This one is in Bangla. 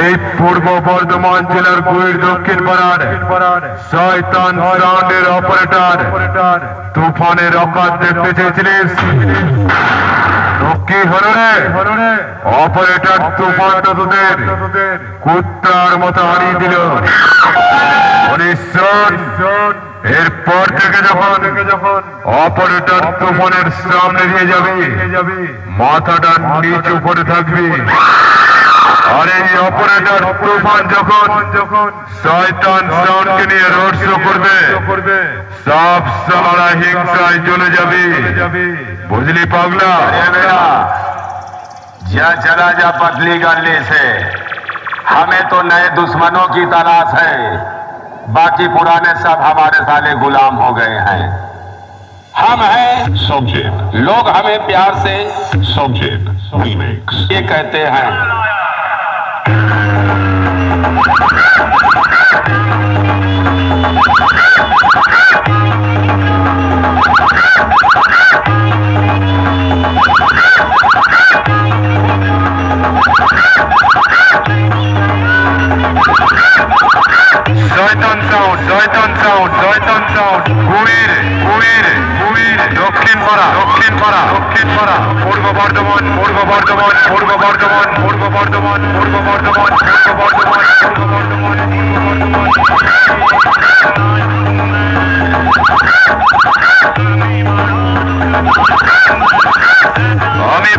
এই পূর্ব বর্ধমান জেলার গুইর দক্ষিণ পাড়ার শয়তান সাউন্ডের অপারেটর তুফানের অকাত দেখতে চেয়েছিলিস? কি হলো রে? অপারেটর তুফানটা তোদের কুত্তার মতো হারিয়ে দিল। এরপর থেকে যখন অপারেটর তুফানের সামনে দিয়ে যাবে, মাথাটা নিচু করে থাকবি। আর এই অপারেটর তুফান যখন শয়তান সাউন্ডকে নিয়ে রোড শো করবে, সব সারা হিংসায় চলে যাবে। বুঝলি পাগলা? जा चला जा पतली गली से, हमें तो नए दुश्मनों की तलाश है, बाकी पुराने सब हमारे साले गुलाम हो गए हैं। हम हैं सोमजेब, लोग हमें प्यार से सोमजेब ये कहते हैं। শয়তান সাউন্ড গুইর দক্ষিণ পাড়া পূর্ব বর্ধমান আমি